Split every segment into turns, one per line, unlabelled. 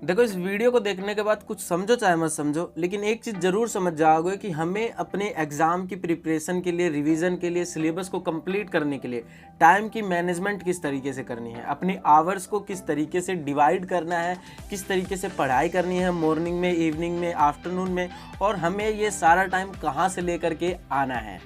देखो, इस वीडियो को देखने के बाद कुछ समझो चाहे मत समझो, लेकिन एक चीज़ ज़रूर समझ जाओगे कि हमें अपने एग्ज़ाम की प्रिपरेशन के लिए, रिवीजन के लिए, सिलेबस को कंप्लीट करने के लिए टाइम की मैनेजमेंट किस तरीके से करनी है, अपने आवर्स को किस तरीके से डिवाइड करना है, किस तरीके से पढ़ाई करनी है मॉर्निंग में, इवनिंग में, आफ्टरनून में, और हमें ये सारा टाइम कहाँ से लेकर के आना है।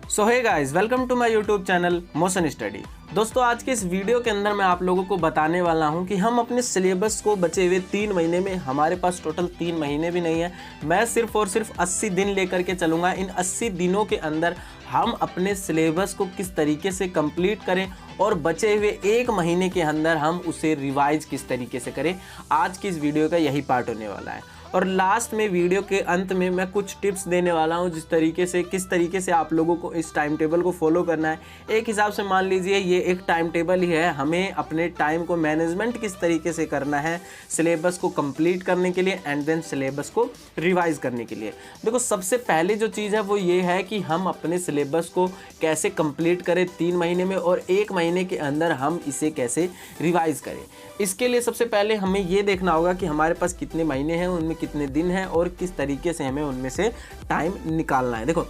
So hey guys, welcome to my YouTube channel motion study. दोस्तों, आज के इस वीडियो के अंदर मैं आप लोगों को बताने वाला हूं कि हम अपने सिलेबस को बचे हुए 3 महीने में, हमारे पास टोटल 3 महीने भी नहीं है, मैं सिर्फ और सिर्फ 80 दिन लेकर के चलूँगा। इन 80 दिनों के अंदर हम अपने सिलेबस को किस तरीके से कंप्लीट करें और बचे हुए 1 महीने के अंदर हम उसे रिवाइज किस तरीके से करें। आज की इस वीडियो का यही पार्ट होने वाला है। और लास्ट में, वीडियो के अंत में, मैं कुछ टिप्स देने वाला हूं किस तरीके से आप लोगों को इस टाइम टेबल को फॉलो करना है। एक हिसाब से मान लीजिए ये एक टाइम टेबल ही है, हमें अपने टाइम को मैनेजमेंट किस तरीके से करना है सिलेबस को कंप्लीट करने के लिए एंड देन सिलेबस को रिवाइज करने के लिए। देखो, सबसे पहले जो चीज़ है वो ये है कि हम अपने सिलेबस को कैसे कंप्लीट करें 3 महीने में, और 1 महीने के अंदर हम इसे कैसे रिवाइज करें। इसके लिए सबसे पहले हमें ये देखना होगा कि हमारे पास कितने महीने हैं, उनमें कितने दिन हैं और किस तरीके से हमें उनमें से टाइम निकालना है। देखो,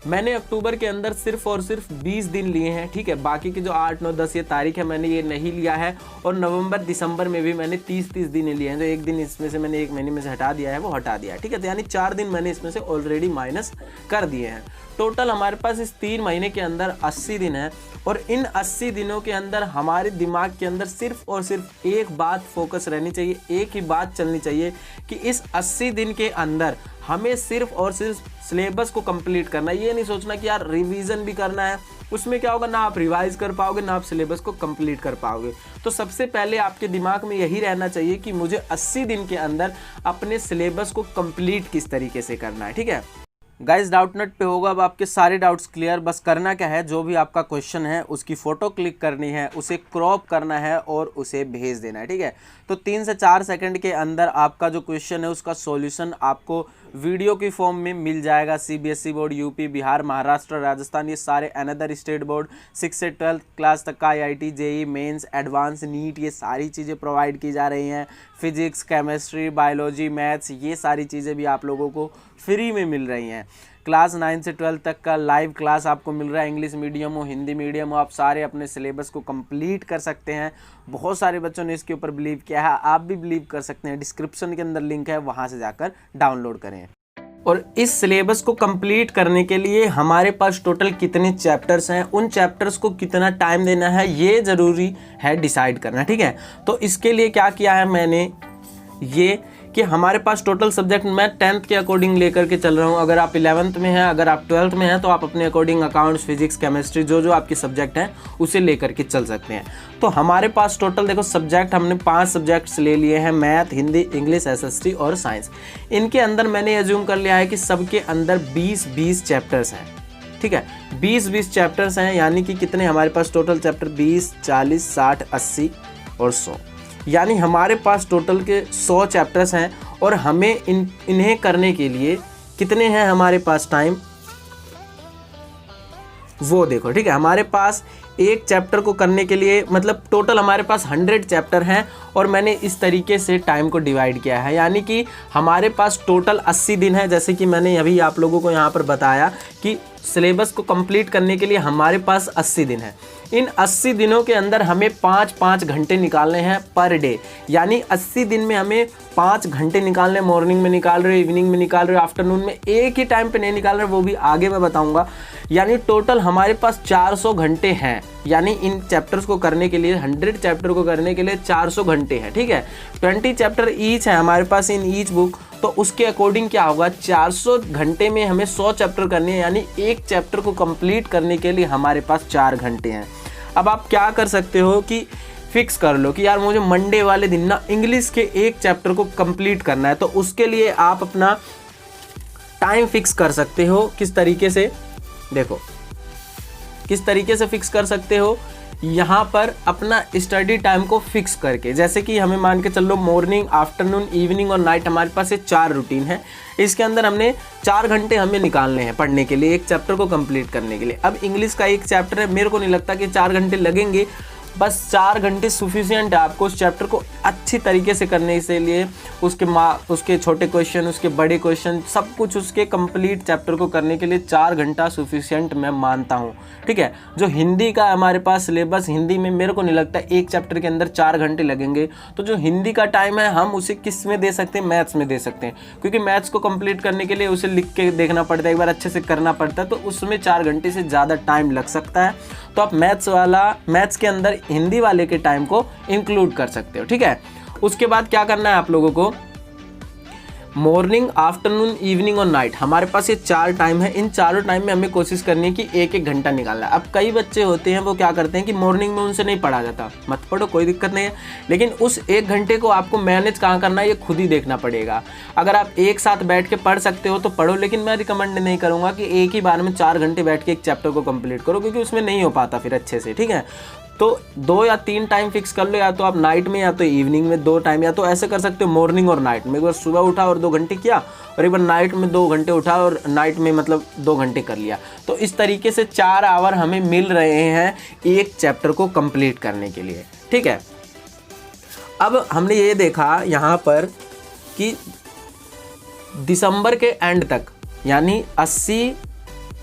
मैंने अक्टूबर के अंदर सिर्फ और सिर्फ 20 दिन लिए हैं, ठीक है। बाकी की जो 8, 9, 10 ये तारीख है मैंने ये नहीं लिया है। और नवंबर, दिसंबर में भी मैंने 30 दिन लिए हैं। जो एक दिन इसमें से मैंने 1 महीने में से हटा दिया है वो हटा दिया है, ठीक है। तो यानी 4 दिन मैंने इसमें से ऑलरेडी माइनस कर दिए हैं। टोटल हमारे पास इस 3 महीने के अंदर 80 दिन है, और इन 80 दिनों के अंदर हमारे दिमाग के अंदर सिर्फ और सिर्फ एक बात फोकस रहनी चाहिए, एक ही बात चलनी चाहिए कि इस 80 दिन के अंदर हमें सिर्फ और सिर्फ सिलेबस को कंप्लीट करना है। ये नहीं सोचना कि यार रिवीजन भी करना है, उसमें क्या होगा, ना आप रिवाइज कर पाओगे ना आप सिलेबस को कंप्लीट कर पाओगे। तो सबसे पहले आपके दिमाग में यही रहना चाहिए कि मुझे 80 दिन के अंदर अपने सिलेबस को कंप्लीट किस तरीके से करना है, ठीक है। गाइस, डाउटनेट पे होगा अब आपके सारे डाउट्स क्लियर। बस करना क्या है, जो भी आपका क्वेश्चन है उसकी फ़ोटो क्लिक करनी है, उसे क्रॉप करना है और उसे भेज देना है, ठीक है। तो 3 से 4 सेकंड के अंदर आपका जो क्वेश्चन है उसका सॉल्यूशन आपको वीडियो की फॉर्म में मिल जाएगा। CBSE board, UP, Bihar, Maharashtra, Rajasthan, ये सारे अनदर स्टेट बोर्ड, 6 से 12 क्लास तक का IIT, JEE Mains, Advanced, NEET, ये सारी चीज़ें प्रोवाइड की जा रही हैं। फिजिक्स, केमिस्ट्री, बायोलॉजी, मैथ्स, ये सारी चीज़ें भी आप लोगों को फ्री में मिल रही हैं। क्लास 9 से 12 तक का लाइव क्लास आपको मिल रहा है। इंग्लिश मीडियम हो, हिंदी मीडियम हो, आप सारे अपने सिलेबस को कंप्लीट कर सकते हैं। बहुत सारे बच्चों ने इसके ऊपर बिलीव किया है, आप भी बिलीव कर सकते हैं। डिस्क्रिप्शन के अंदर लिंक है, वहाँ से जाकर डाउनलोड करें। और इस सिलेबस को कंप्लीट करने के लिए हमारे पास टोटल कितने चैप्टर्स हैं, उन चैप्टर्स को कितना टाइम देना है, ये ज़रूरी है डिसाइड करना, ठीक है। तो इसके लिए क्या किया है मैंने, ये कि हमारे पास टोटल सब्जेक्ट मैं 10th के अकॉर्डिंग लेकर के चल रहा हूँ। अगर आप 11th में हैं, अगर आप 12th में हैं, तो आप अपने अकॉर्डिंग अकाउंट्स, फिजिक्स, केमिस्ट्री, जो आपके सब्जेक्ट हैं उसे लेकर के चल सकते हैं। तो हमारे पास टोटल देखो सब्जेक्ट, हमने 5 सब्जेक्ट्स ले लिए हैं, मैथ, हिंदी, इंग्लिश, एसएसटी और साइंस। इनके अंदर मैंने एज्यूम कर लिया है कि सबके अंदर 20-20 चैप्टर्स हैं, ठीक है। 20-20 चैप्टर्स हैं, यानी कि कितने हमारे पास टोटल चैप्टर, 20, 40, 60, 80 और 100, यानी हमारे पास टोटल के 100 चैप्टर्स हैं। और हमें इन्हें करने के लिए कितने हैं हमारे पास टाइम, वो देखो, ठीक है। हमारे पास एक चैप्टर को करने के लिए, मतलब टोटल हमारे पास 100 चैप्टर हैं, और मैंने इस तरीके से टाइम को डिवाइड किया है, यानी कि हमारे पास टोटल 80 दिन है। जैसे कि मैंने अभी आप लोगों को यहाँ पर बताया कि सिलेबस को कंप्लीट करने के लिए हमारे पास 80 दिन है। इन 80 दिनों के अंदर हमें 5-5 घंटे निकालने हैं पर डे, यानी 80 दिन में हमें 5 घंटे निकालने। मॉर्निंग में निकाल रहे हो, इवनिंग में निकाल रहे हो, आफ्टरनून में, एक ही टाइम पे नहीं निकाल रहे, वो भी आगे मैं बताऊंगा। यानी टोटल हमारे पास 400 घंटे हैं, यानी इन चैप्टर्स को करने के लिए, 100 चैप्टर को करने के लिए 400 घंटे हैं, ठीक है। 20 चैप्टर ईच है हमारे पास इन ईच बुक, तो उसके अकॉर्डिंग क्या होगा, 400 घंटे में हमें 100 चैप्टर करने हैं, यानी एक चैप्टर को कंप्लीट करने के लिए हमारे पास 4 घंटे हैं। अब आप क्या कर सकते हो कि फिक्स कर लो कि यार मुझे मंडे वाले दिन ना इंग्लिश के एक चैप्टर को कंप्लीट करना है, तो उसके लिए आप अपना टाइम फिक्स कर सकते हो। किस तरीके से, देखो किस तरीके से फिक्स कर सकते हो, यहाँ पर अपना स्टडी टाइम को फिक्स करके। जैसे कि हमें मान के चल लो मॉर्निंग, आफ्टरनून, इवनिंग और नाइट, हमारे पास ये 4 रूटीन है। इसके अंदर हमने 4 घंटे हमें निकालने हैं पढ़ने के लिए, एक चैप्टर को कंप्लीट करने के लिए। अब इंग्लिश का एक चैप्टर है, मेरे को नहीं लगता कि 4 घंटे लगेंगे, बस 4 घंटे सफिशिएंट है आपको उस चैप्टर को अच्छी तरीके से करने के लिए। उसके छोटे क्वेश्चन, उसके बड़े क्वेश्चन, सब कुछ उसके कंप्लीट चैप्टर को करने के लिए 4 घंटा सफिशिएंट मैं मानता हूँ। ठीक है, जो हिंदी का हमारे पास सिलेबस, हिंदी में मेरे को नहीं लगता एक चैप्टर के अंदर 4 घंटे लगेंगे। तो जो हिंदी का टाइम है हम उसे किस में दे सकते हैं, मैथ्स में दे सकते हैं, क्योंकि मैथ्स को कंप्लीट करने के लिए उसे लिख के देखना पड़ता है, एक बार अच्छे से करना पड़ता है, तो उसमें 4 घंटे से ज़्यादा टाइम लग सकता है। तो आप मैथ्स के अंदर हिंदी वाले के टाइम को इंक्लूड कर सकते हो। ठीक है, उसके बाद क्या करना है आप लोगों को, मॉर्निंग, आफ्टरनून, इवनिंग और नाइट, हमारे पास ये 4 टाइम है। इन चारों टाइम में हमें कोशिश करनी है कि 1-1 घंटा निकालना है। अब कई बच्चे होते हैं वो क्या करते हैं कि मॉर्निंग में उनसे नहीं पढ़ा जाता, मत पढ़ो कोई दिक्कत नहीं है, लेकिन उस 1 घंटे को आपको मैनेज कहाँ करना है ये खुद ही देखना पड़ेगा। अगर आप एक साथ बैठ के पढ़ सकते हो तो पढ़ो, लेकिन मैं रिकमेंड नहीं करूँगा कि एक ही बार में 4 घंटे बैठ के एक चैप्टर को कंप्लीट करो, क्योंकि उसमें नहीं हो पाता फिर अच्छे से। ठीक है, तो 2 या 3 टाइम फिक्स कर लो, या तो आप नाइट में या तो इवनिंग में 2 टाइम, या तो ऐसे कर सकते हो मॉर्निंग और नाइट में, एक बार सुबह उठा और 2 घंटे किया, और एक बार नाइट में 2 घंटे उठा और नाइट में मतलब 2 घंटे कर लिया। तो इस तरीके से 4 आवर हमें मिल रहे हैं एक चैप्टर को कंप्लीट करने के लिए। ठीक है, अब हमने ये देखा यहाँ पर कि दिसंबर के एंड तक, यानी 80,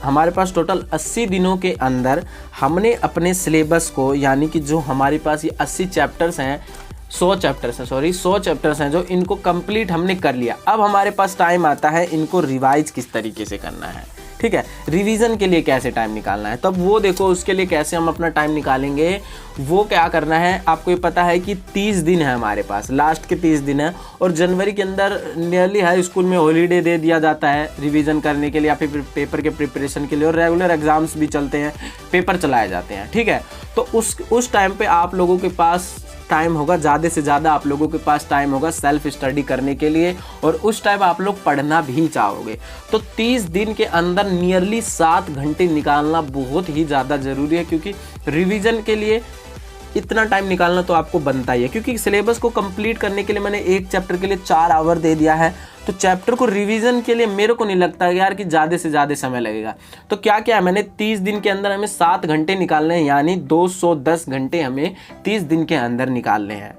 हमारे पास टोटल 80 दिनों के अंदर हमने अपने सिलेबस को, यानी कि जो हमारे पास ये 80 चैप्टर्स हैं, 100 चैप्टर्स हैं जो इनको कंप्लीट हमने कर लिया। अब हमारे पास टाइम आता है इनको रिवाइज किस तरीके से करना है। ठीक है, रिवीजन के लिए कैसे टाइम निकालना है, तब वो देखो उसके लिए कैसे हम अपना टाइम निकालेंगे। वो क्या करना है, आपको ये पता है कि 30 दिन है हमारे पास, लास्ट के 30 दिन है, और जनवरी के अंदर नियरली हर स्कूल में हॉलीडे दे दिया जाता है रिवीजन करने के लिए या फिर पेपर के प्रिपरेशन के लिए, और रेगुलर एग्जाम्स भी चलते हैं, पेपर चलाए जाते हैं। ठीक है, तो उस टाइम पे आप लोगों के पास टाइम होगा, ज़्यादा से ज़्यादा आप लोगों के पास टाइम होगा सेल्फ स्टडी करने के लिए, और उस टाइम आप लोग पढ़ना भी चाहोगे। तो 30 दिन के अंदर नियरली 7 घंटे निकालना बहुत ही ज़्यादा ज़रूरी है, क्योंकि रिवीजन के लिए इतना टाइम निकालना तो आपको बनता ही है, क्योंकि सिलेबस को कंप्लीट करने के लिए मैंने एक चैप्टर के लिए 4 आवर दे दिया है। तो चैप्टर को रिवीजन के लिए मेरे को नहीं लगता यार कि ज़्यादा से ज़्यादा समय लगेगा। तो क्या क्या है, मैंने 30 दिन के अंदर हमें 7 घंटे निकालने हैं, यानी 210 घंटे हमें 30 दिन के अंदर निकालने हैं।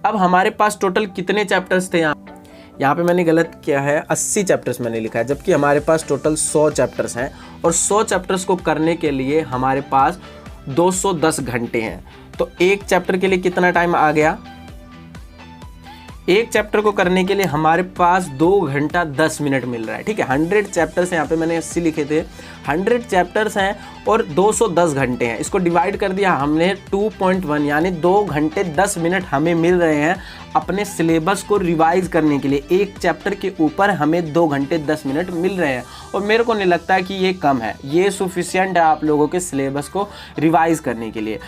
अब हमारे पास टोटल कितने चैप्टर्स थे, यहाँ पे मैंने गलत किया है, 80 चैप्टर्स मैंने लिखा है, जबकि हमारे पास टोटल 100 चैप्टर्स हैं, और 100 चैप्टर्स को करने के लिए हमारे पास 210 घंटे हैं। तो एक चैप्टर के लिए कितना टाइम आ गया, एक चैप्टर को करने के लिए हमारे पास 2 घंटा 10 मिनट मिल रहा है। ठीक है, 100 चैप्टर्स हैं, यहाँ पे मैंने 80 लिखे थे, 100 चैप्टर्स हैं और 210 घंटे हैं। इसको डिवाइड कर दिया हमने 2.1, यानी 2 घंटे 10 मिनट हमें मिल रहे हैं अपने सिलेबस को रिवाइज करने के लिए। एक चैप्टर के ऊपर हमें 2 घंटे 10 मिनट मिल रहे हैं, और मेरे को नहीं लगता कि ये कम है, ये सफिशिएंट है आप लोगों के सिलेबस को रिवाइज करने के लिए।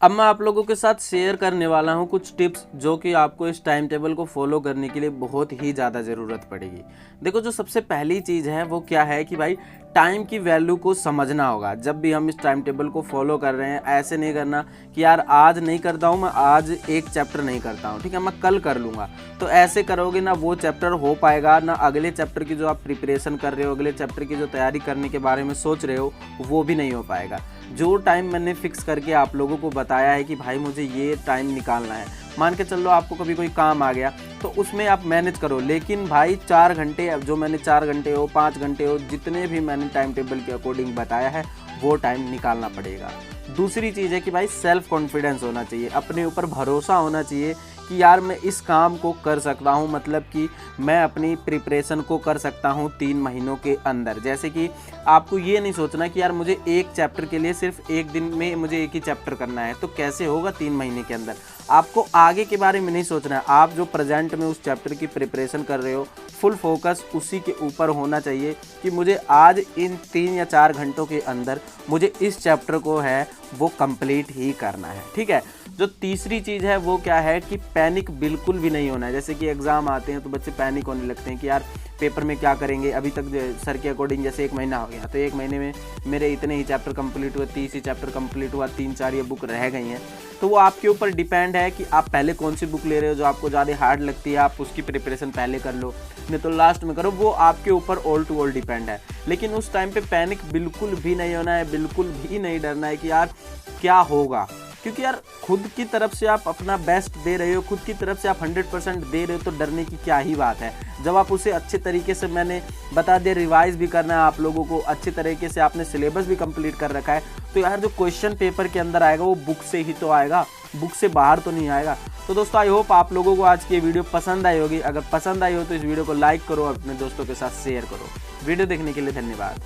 अब मैं आप लोगों के साथ शेयर करने वाला हूं कुछ टिप्स, जो कि आपको इस टाइम टेबल को फॉलो करने के लिए बहुत ही ज़्यादा ज़रूरत पड़ेगी। देखो, जो सबसे पहली चीज़ है वो क्या है कि भाई टाइम की वैल्यू को समझना होगा। जब भी हम इस टाइम टेबल को फॉलो कर रहे हैं, ऐसे नहीं करना कि यार आज नहीं करता हूँ मैं, आज एक चैप्टर नहीं करता हूँ, ठीक है, मैं कल कर लूँगा। तो ऐसे करोगे ना वो चैप्टर हो पाएगा, ना अगले चैप्टर की जो आप प्रिपरेशन कर रहे हो, अगले चैप्टर की जो तैयारी करने के बारे में सोच रहे हो, वो भी नहीं हो पाएगा। जो टाइम मैंने फिक्स करके आप लोगों को बताया है कि भाई मुझे ये टाइम निकालना है, मान के चलो आपको कभी कोई काम आ गया तो उसमें आप मैनेज करो, लेकिन भाई 4 घंटे, अब जो मैंने 4 घंटे हो, 5 घंटे हो, जितने भी मैंने टाइम टेबल के अकॉर्डिंग बताया है वो टाइम निकालना पड़ेगा। दूसरी चीज़ है कि भाई सेल्फ कॉन्फिडेंस होना चाहिए, अपने ऊपर भरोसा होना चाहिए कि यार मैं इस काम को कर सकता हूँ, मतलब कि मैं अपनी प्रिपरेशन को कर सकता हूँ 3 महीनों के अंदर। जैसे कि आपको ये नहीं सोचना कि यार मुझे एक चैप्टर के लिए सिर्फ एक दिन में मुझे एक ही चैप्टर करना है, तो कैसे होगा 3 महीने के अंदर। आपको आगे के बारे में नहीं सोचना है, आप जो प्रेजेंट में उस चैप्टर की प्रिपरेशन कर रहे हो, फुल फोकस उसी के ऊपर होना चाहिए कि मुझे आज इन 3 या 4 घंटों के अंदर मुझे इस चैप्टर को है वो कंप्लीट ही करना है। ठीक है, जो तीसरी चीज़ है वो क्या है कि पैनिक बिल्कुल भी नहीं होना है। जैसे कि एग्ज़ाम आते हैं तो बच्चे पैनिक होने लगते हैं कि यार पेपर में क्या करेंगे, अभी तक सर के अकॉर्डिंग जैसे 1 महीना हो गया तो 1 महीने में मेरे इतने ही चैप्टर कंप्लीट हुए, 30 ही चैप्टर कंप्लीट हुआ, 3-4 ये बुक रह गई हैं। तो वो आपके ऊपर डिपेंड है कि आप पहले कौन सी बुक ले रहे हो, जो आपको ज़्यादा हार्ड लगती है आप उसकी प्रिपरेशन पहले कर लो, नहीं तो लास्ट में करो, वो आपके ऊपर ऑल टू ऑल डिपेंड है। लेकिन उस टाइम पे पैनिक बिल्कुल भी नहीं होना है, बिल्कुल भी नहीं डरना है कि यार क्या होगा, क्योंकि यार खुद की तरफ से आप अपना बेस्ट दे रहे हो, खुद की तरफ से आप 100% दे रहे हो, तो डरने की क्या ही बात है। जब आप उसे अच्छे तरीके से, मैंने बता दिया, रिवाइज भी करना है आप लोगों को, अच्छे तरीके से आपने सिलेबस भी कंप्लीट कर रखा है, तो यार जो क्वेश्चन पेपर के अंदर आएगा वो बुक से ही तो आएगा, बुक से बाहर तो नहीं आएगा। तो दोस्तों आई होप आप लोगों को आज की ये वीडियो पसंद आई होगी। अगर पसंद आई हो तो इस वीडियो को लाइक करो और अपने दोस्तों के साथ शेयर करो। वीडियो देखने के लिए धन्यवाद।